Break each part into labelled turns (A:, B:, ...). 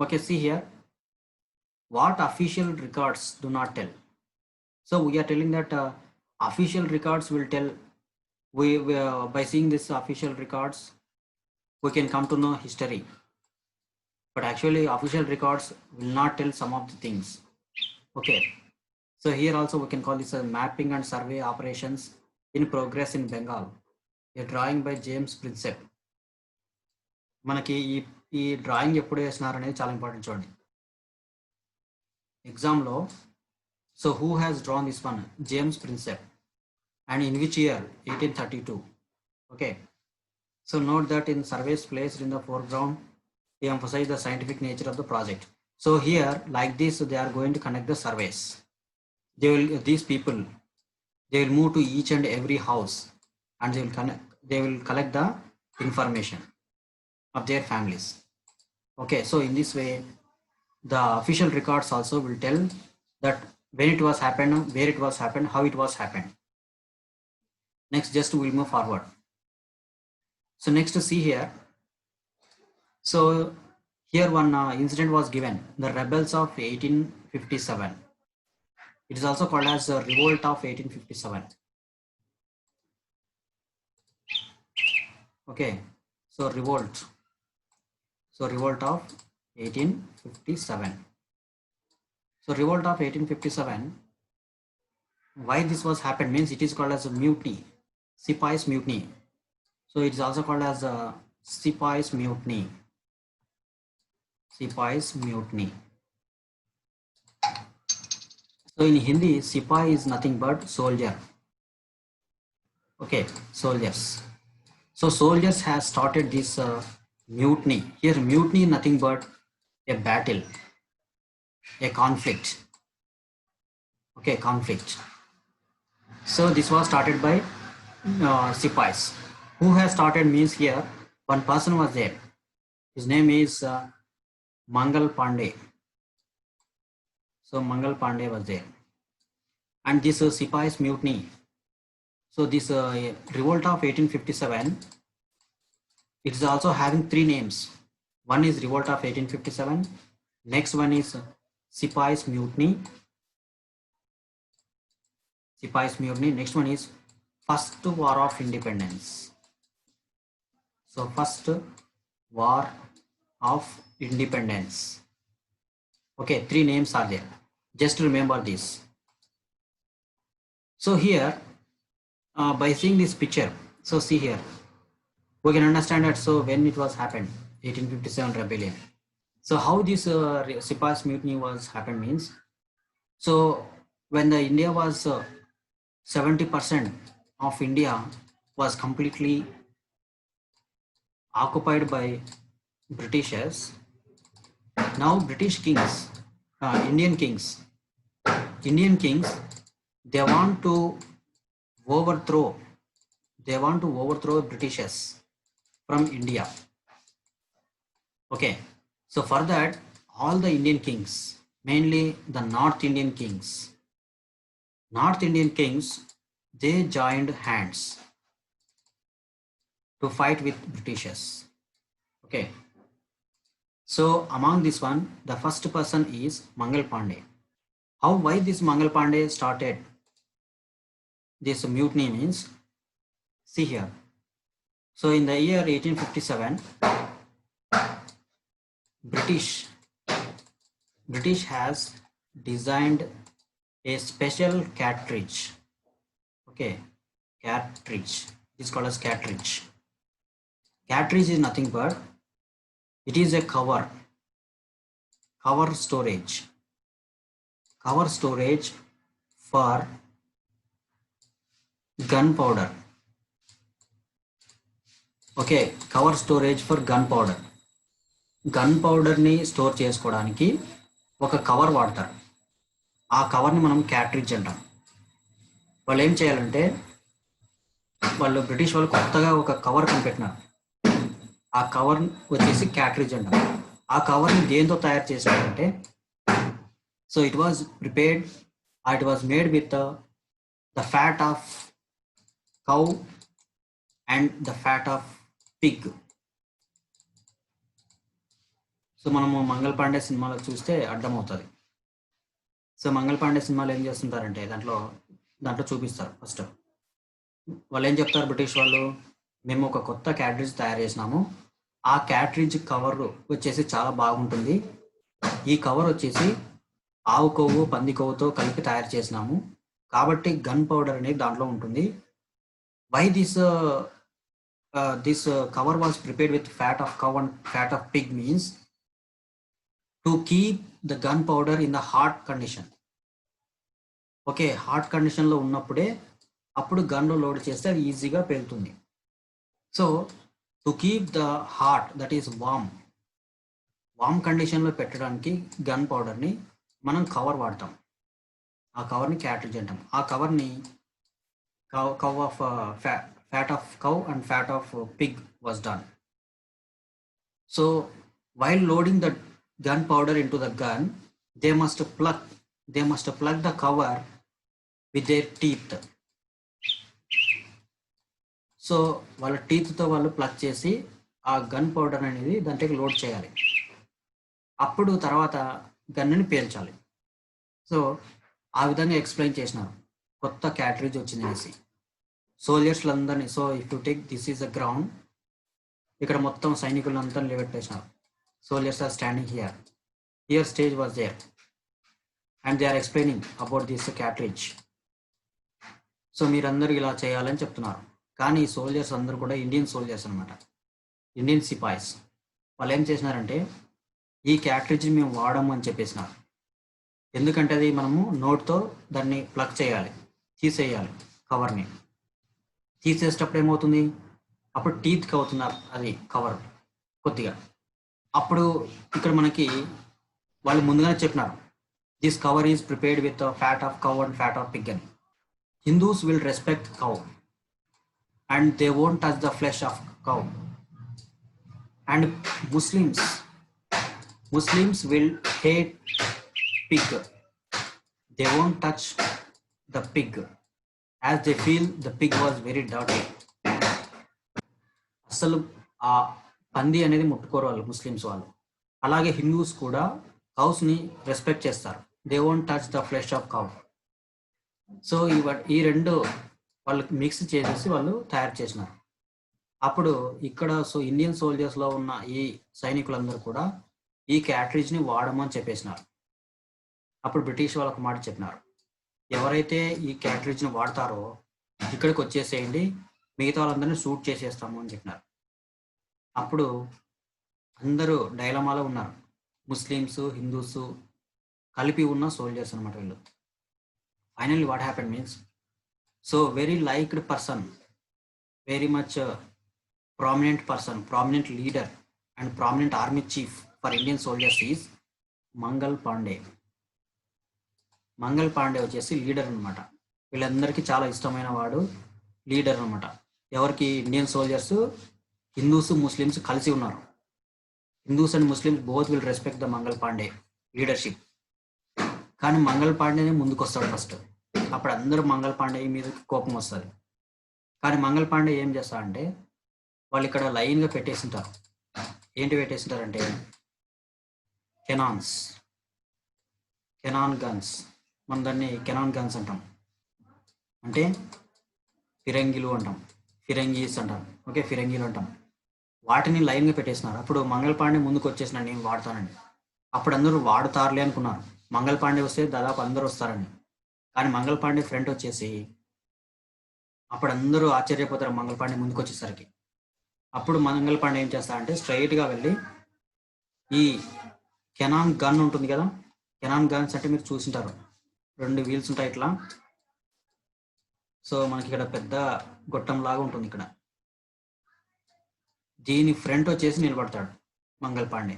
A: Okay, see here, what official records do not tell. So we are telling that official records will tell. We by seeing this official records, we can come to know history. But actually, official records will not tell some of the things. Okay. So here also we can call this a mapping and survey operations in progress in Bengal. A drawing by James Prinsep. మనకి ఈ drawing ఎప్పుడు వేసినారు అనేది చాలా important చూడండి ఎగ్జామ్లో. So who has drawn this one? James Prinsep. And in which year? 1832. Okay. So note that in surveys placed in the foreground, they emphasize the scientific nature of the project. So here, like this, they are going to connect the surveys. These people, they will move to each and every house and they will collect the information of their families. Okay, so in this way, the official records also will tell that when it was happened, where it was happened, how it was happened. Next, just we'll move forward. So next, see here. So here one incident was given, the rebels of 1857. It is also called as the revolt of 1857. Okay, so revolt. So revolt of 1857. So revolt of 1857. Why this was happened means it is called as a mutiny, Sepoys mutiny. So it is also called as a Sepoys mutiny. Sepoys mutiny. So in Hindi, Sipai is nothing but soldier. Okay, soldiers. So soldiers has started this mutiny. Here mutiny nothing but a battle, a conflict. Okay, conflict. So this was started by Sipais. Who has started means here one person was there. His name is Mangal Pandey. So Mangal Pandey was there. And this Sipais mutiny. So this revolt of 1857, it is also having three names. One is revolt of 1857. Next one is Sipais mutiny. Sipais mutiny. Next one is First War of Independence. So First War of Independence. Okay, three names are there. Just remember this. So here, by seeing this picture, so see here, we can understand that. So when it was happened, 1857 rebellion. So how this Sipais mutiny was happened means, so when the India was 70% of India was completely occupied by Britishers. Now British kings, Indian kings, they want to overthrow Britishers from India. Okay, so for that, all the Indian kings, mainly the North Indian kings, they joined hands to fight with Britishers. Okay, so among this one, the first person is Mangal Pandey. Why this Mangal Pandey started this mutiny means, see here. So in the year 1857, British has designed a special cartridge. Okay, cartridge. It's called as cartridge. Cartridge is nothing but it is a cover storage for gunpowder. Okay, cover storage for gunpowder. Gunpowder ni store చేసుకోవడానికి ఒక cover వాడతారు. ఆ కవర్ని మనం cartridge అంటాం. వాళ్ళు ఏం చేయాలంటే, వాళ్ళు బ్రిటిష్ వాళ్ళు కొత్తగా ఒక కవర్ కనిపెట్టినారు. ఆ కవర్ వచ్చేసి క్యాట్రిడ్జ్ అంటాం. ఆ కవర్ని దేంతో తయారు చేశారంటే, so it was prepared, it was made with the fat of cow and the fat of pig. So మనము మంగళ్ పాండే సినిమాలో చూస్తే అర్థమవుతుంది. సో మంగళ్ పాండే సినిమాలో ఏం చేస్తుంటారంటే దాంట్లో చూపిస్తారు. ఫస్ట్ వాళ్ళు ఏం చెప్తారు బ్రిటిష్ వాళ్ళు, మేము ఒక కొత్త క్యాట్రిడ్జ్ తయారు చేసినాము, ఆ క్యాట్రిడ్జ్ కవర్ వచ్చేసి చాలా బాగుంటుంది, ఈ కవర్ వచ్చేసి ఆవు కొవ్వు పంది కొవ్వుతో కలిపి తయారు చేసినాము, కాబట్టి గన్ పౌడర్ అనేది దాంట్లో ఉంటుంది. Why this cover was prepared with fat of cow and fat of pig means to keep the gun powder in the hot condition. Okay, hot కండిషన్లో ఉన్నప్పుడే అప్పుడు గన్లో లోడ్ చేస్తే అది ఈజీగా పేలుతుంది. So to keep the hot, that is warm కండిషన్లో పెట్టడానికి గన్ పౌడర్ని మనం కవర్ వాడతాం. ఆ కవర్ని క్యాట్రిడ్జ్ అంటాం. ఆ కవర్ని cow of fat of cow and fat of pig was done. So while loading the gun powder into the gun, they must plug the cover with their teeth. So వాళ్ళ టీత్తో వాళ్ళు plug చేసి ఆ gun powder అనేది దాంట్లోకి load చేయాలి, అప్పుడు తర్వాత గన్నుని పేల్చాలి. So ఆ విధంగా ఎక్స్ప్లెయిన్ చేసినారు. కొత్త క్యాట్రిడ్జ్ వచ్చింది అనేసి సోల్జర్స్లందరినీ. So if you take this is a ground, ఇక్కడ మొత్తం సైనికులంతా నిలబెట్టేసినారు. Soldiers are standing here. Here stage was there, and they are explaining about this cartridge. So మీరందరూ ఇలా చేయాలని చెప్తున్నారు. కానీ ఈ సోల్జర్స్ అందరూ కూడా ఇండియన్ సోల్జర్స్ అనమాట, ఇండియన్ సిపాయిస్. వాళ్ళు ఏం చేసినారంటే ఈ క్యాట్రిడ్జ్ని మేము వాడము అని చెప్పేసినారు. ఎందుకంటే అది మనము నోట్తో దాన్ని ప్లగ్ చేయాలి, తీసేయాలి. కవర్ని తీసేటప్పుడు ఏమవుతుంది, అప్పుడు టీత్కి అవుతున్నారు అది కవర్ కొద్దిగా. అప్పుడు ఇక్కడ మనకి వాళ్ళు ముందుగానే చెప్పినారు, this cover is prepared with fat of cow and fat of pig అని. Hindus will respect cow and they won't touch the flesh of cow, and Muslims will hate pig, they won't touch the pig as they feel the pig was very dirty. అసలు ఆ పంది అనేది ముట్టుకోరు వాళ్ళు Muslims వాళ్ళు. అలాగే Hindus కూడా కౌస్ని respect చేస్తారు, they won't touch the flesh of cow. So ఈ రెండు వాళ్ళు మిక్స్ చేసేసి వాళ్ళు తయారు చేసినారు. అప్పుడు ఇక్కడ ఇండియన్ సోల్జర్స్లో ఉన్న ఈ సైనికులందరూ కూడా ఈ క్యాట్రిడ్జ్ని వాడమని చెప్పేసినారు. అప్పుడు బ్రిటిష్ వాళ్ళకు మాట చెప్పినారు, ఎవరైతే ఈ క్యాట్రిడ్జ్ని వాడతారో ఇక్కడికి వచ్చేసేయండి, మిగతా వాళ్ళందరినీ షూట్ చేసేస్తాము అని చెప్పినారు. అప్పుడు అందరూ డైలమాలో ఉన్నారు, ముస్లిమ్స్ హిందూస్ కలిపి ఉన్న సోల్జర్స్ అనమాట వీళ్ళు. Finally what happened means, so very liked person, very much prominent leader and prominent army chief for Indian soldiers is Mangal Pandey. Mangal Pandey వచ్చేసి లీడర్ అనమాట. వీళ్ళందరికీ చాలా ఇష్టమైన వాడు, లీడర్ అనమాట. ఎవరికి, ఇండియన్ సోల్జర్స్, హిందూస్ ముస్లిమ్స్ కలిసి ఉన్నారు. Hindus and Muslims both will respect the Mangal Pandey leadership. కానీ మంగళ్ పాండేనే ముందుకు వస్తాడు ఫస్ట్. అప్పుడు అందరూ మంగళ్ పాండే మీద కోపం వస్తుంది. కానీ మంగళ్ పాండే ఏం చేస్తాడంటే, వాళ్ళు ఇక్కడ లైన్గా పెట్టేసింటారు. ఏంటి పెట్టేసింటారంటే కెనాన్ గన్స్. మనం దాన్ని కెనాన్ గన్స్ అంటాం, అంటే ఫిరంగిలు అంటాం, ఫిరంగీస్ అంటాం. ఓకే, ఫిరంగీలు అంటాం. వాటిని లైన్గా పెట్టేసినారు. అప్పుడు మంగళ్ పాండే ముందుకు వచ్చేసిన, నేను వాడతానండి. అప్పుడు అందరూ వాడుతారులే అనుకున్నారు, మంగళ్ పాండే వస్తే దాదాపు అందరూ వస్తారని. కానీ మంగళ్ పాండే ఫ్రంట్ వచ్చేసి అప్పుడు అందరూ ఆశ్చర్యపోతారు మంగళ్ పాండే ముందుకు వచ్చేసరికి. అప్పుడు మంగళ్ పాండే ఏం చేస్తారంటే స్ట్రైట్గా వెళ్ళి ఈ కెనాన్ గన్ ఉంటుంది కదా, కెనాన్ గన్స్ అంటే మీరు చూసింటారు, 2 వీల్స్ ఉంటాయి ఇట్లా. సో మనకి ఇక్కడ పెద్ద గొట్టం లాగా ఉంటుంది ఇక్కడ, దీని ఫ్రంట్ వచ్చేసి నిలబడతాడు మంగళ్ పాండే.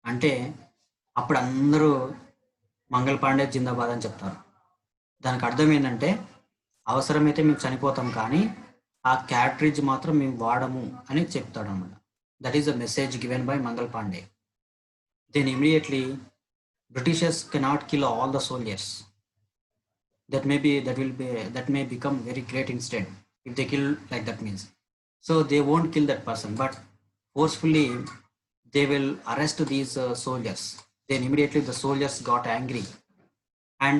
A: అంటే అప్పుడు అందరూ మంగళ్ పాండే జిందాబాద్ అని చెప్తారు. దానికి అర్థం ఏంటంటే, అవసరమైతే మేము చనిపోతాం కానీ ఆ క్యాట్రిడ్జ్ మాత్రం మేము వాడము అని చెప్తాడు అనమాట. That is the message given by Mangal Pandey. Then immediately Britishers cannot kill all the soldiers. that may become very great instead if they kill like that means. So they won't kill that person, but forcefully they will arrest these soldiers. Then immediately the soldiers got angry and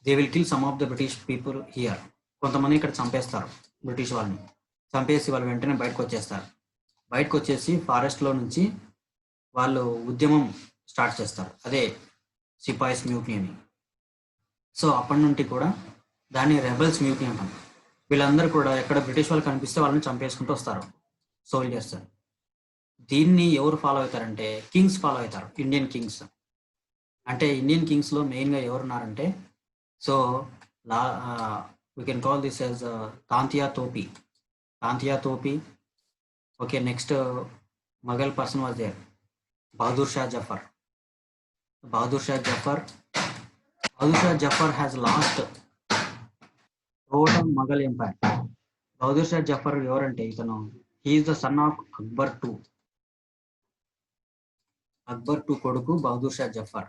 A: they will kill some of the British people here. కొంతమంది ఇక్కడ చంపేస్తారు British వాళ్ళని. చంపేసి వాళ్ళు వెంటనే బయటకు వచ్చేస్తారు. బయటకు వచ్చేసి ఫారెస్ట్లో నుంచి వాళ్ళు ఉద్యమం స్టార్ట్ చేస్తారు, అదే సిపాయిస్ మ్యూట్నీ అని. సో అప్పటి నుండి కూడా దాన్ని రెబల్స్ మ్యూట్నీ అంటాం. వీళ్ళందరూ కూడా ఎక్కడ బ్రిటిష్ వాళ్ళు కనిపిస్తే వాళ్ళని చంపేసుకుంటూ వస్తారు సోల్జర్స్. దీన్ని ఎవరు ఫాలో అవుతారంటే కింగ్స్ ఫాలో అవుతారు, ఇండియన్ కింగ్స్. అంటే ఇండియన్ కింగ్స్లో మెయిన్గా ఎవరున్నారంటే, so we can call this as Tantia Topi. Tantia Topi. Okay, next Mughal person was there, Bahadur Shah Jafar. Bahadur Shah Jafar. Bahadur Shah Jafar has lost total Mughal empire. Bahadur Shah Jafar ఎవరంటే ఇతను, he is the son of Akbar II. Akbar II కొడుకు Bahadur Shah Jafar.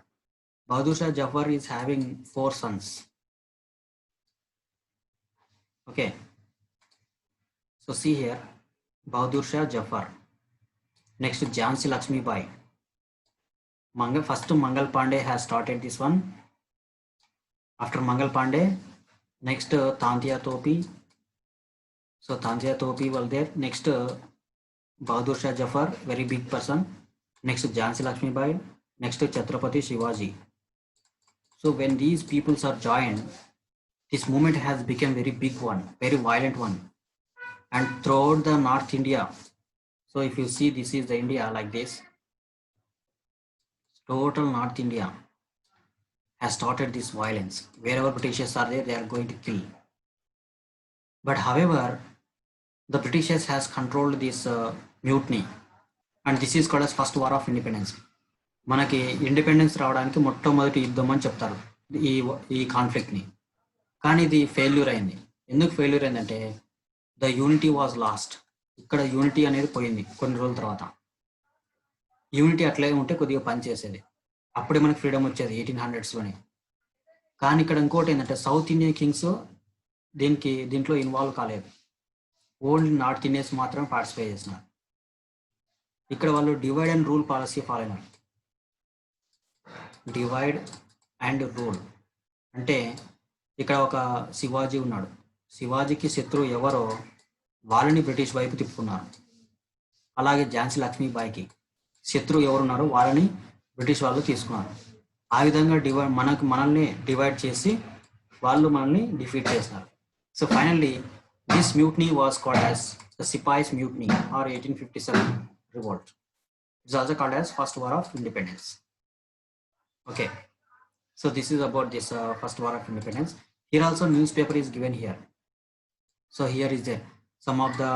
A: Bahadur Shah Jafar is having 4 sons. Okay, so see here, Bahadur Shah Jafar. Next, Jhansi Lakshmi Bai. First Mangal Pandey has started this one. After Mangal Pandey, next Tantia Topi. So Tantia Topi was there. Next Bahadur Shah Jafar, very big person. Next Jhansi Lakshmi Bai. Next Chhatrapati Shivaji. So when these peoples are joined, this movement has become very big one, very violent one. And throughout the North India, so if you see, this is the India like this, total North India has started this violence. Wherever Britishers are there, they are going to kill. But however, the Britishers has controlled this mutiny, and this is called as first war of independence. మనకి independence రావడానికి మొట్టమొదటి యుద్ధం అని చెప్తారు ఈ కాన్ఫ్లిక్ట్ని. కానీ ఇది failure అయింది. ఎందుకు ఫెయిల్యూర్ అయిందంటే, ద యూనిటీ వాజ్ లాస్ట్. ఇక్కడ యూనిటీ అనేది పోయింది కొన్ని రోజుల తర్వాత. యూనిటీ అట్లే ఉంటే కొద్దిగా పనిచేసేది, అప్పుడే మనకి ఫ్రీడమ్ వచ్చేది 1800s. కానీ ఇక్కడ ఇంకోటి ఏంటంటే, సౌత్ ఇండియన్ కింగ్స్ దీంట్లో ఇన్వాల్వ్ కాలేదు, ఓన్లీ నార్త్ ఇండియన్స్ మాత్రం పార్టిసిపేట్ చేసినారు. ఇక్కడ వాళ్ళు divide and rule policy follow అయినారు. డివైడ్ అండ్ రూల్ అంటే, ఇక్కడ ఒక శివాజీ ఉన్నాడు, శివాజీకి శత్రువు ఎవరో వాళ్ళని బ్రిటిష్ వైపు తిప్పుకున్నారు. అలాగే ఝాన్సీ లక్ష్మీబాయికి శత్రువు ఎవరున్నారో వాళ్ళని బ్రిటిష్ వాళ్ళు తీసుకున్నారు. ఆ విధంగా మనల్ని డివైడ్ చేసి వాళ్ళు మనల్ని డిఫీట్ చేసినారు. So finally this mutiny was called as the sepoys mutiny or 1857 revolt. It's also called as first war of independence. Okay, so this is about this first war of independence. Here also newspaper is given here. So here is there some of the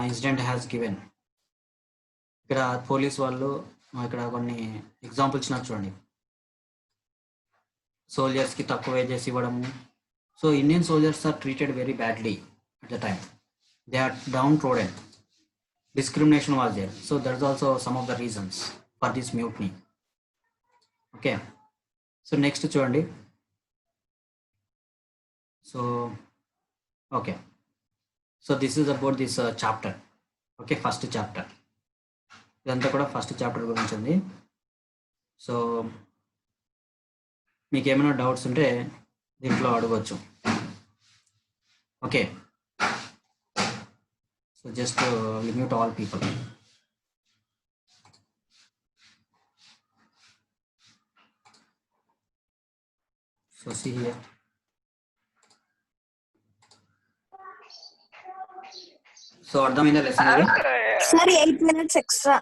A: incident has given. ఇక్కడ police వాళ్ళు ఇక్కడ కొన్ని example ఇచ్చినారు చూడండి. సోల్జర్స్కి తక్కువ wages ఇవ్వడము. So Indian soldiers are treated very badly at the time. They are down trodden. Discrimination was there. So that is also some of the reasons for this mutiny. Okay, so next చూడండి. So okay, so this is about this chapter. Okay, first chapter. ఇదంతా కూడా first chapter గురించి ఉంది. So మీకు ఏమైనా doubts ఉంటే దీంట్లో అడగవచ్చు. Okay, so just limit all people. So see here. So అర్థమైందా లెసన్ ఇది?
B: Sir, 8 minutes extra.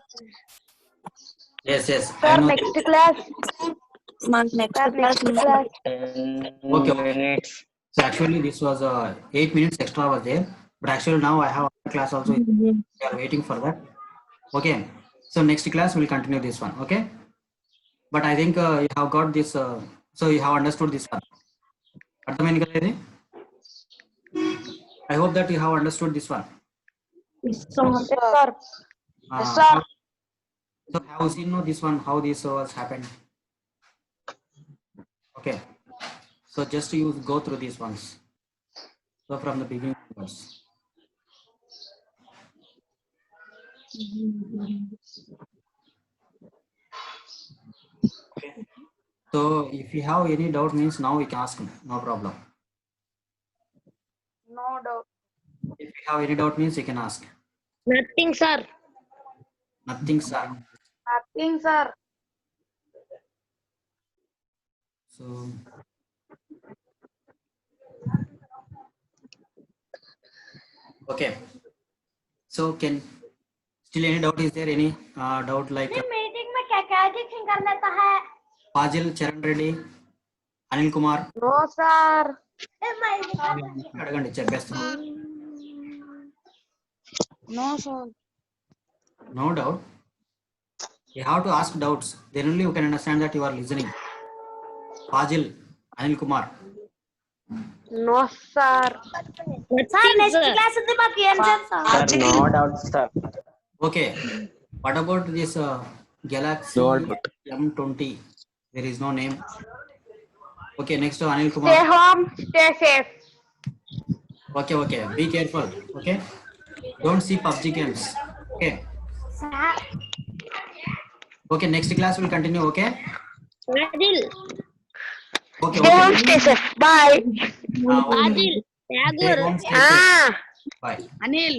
A: Yes.
C: Sir,
A: I know.
C: next class.
B: Next
C: Sir,
B: class.
C: next class.
A: Okay. So actually this was 8 minutes extra was there, but actually now I have a class also. We are waiting for that. Okay. So next class we'll continue this one. Okay. But I think you have got this. So you have understood this one. అర్థమైంది కదా ఇది? I hope that you have understood this one.
C: Yes, sir. Yes, sir.
A: So have you know this one, how this was happened? Okay, so just you go through these ones. So from the beginning onwards. Okay. So if you have any doubt means now you can ask me, no problem.
C: No doubt.
A: If you have any doubt means you can ask.
D: Nothing, sir.
A: Nothing, sir.
C: Nothing, sir.
A: So okay. So can still any doubt? Is there any doubt like
C: meeting में क्या क्या editing करना है?
A: Fazil, Charan Reddy, Anil Kumar?
C: No, sir.
A: అడగండి చెప్పేస్తాను.
C: No, sir.
A: No doubt. You have to ask doubts. Then only you can understand that you are listening. Fazil, Anil Kumar.
C: No, sir.
D: Nothing, sir.
C: Class ఉంది మాకు ఏం చేస్తాం?
E: Sir, no doubt, sir.
A: Okay. What about this Galaxy
E: No doubt.
A: M20? There is no name. Okay, next to Anil
C: Stay
A: Kumar.
C: home, stay safe.
A: Okay, okay. Be careful. Okay. Don't see PUBG games. Okay. Okay, next class will continue. Okay.
D: Fadil.
A: Okay,
C: Stay home,
A: okay.
C: stay safe. Bye.
A: Okay.
D: Fadil.
A: Stay
D: Tagore.
A: home, stay safe.
C: Ah.
A: Bye.
D: Anil.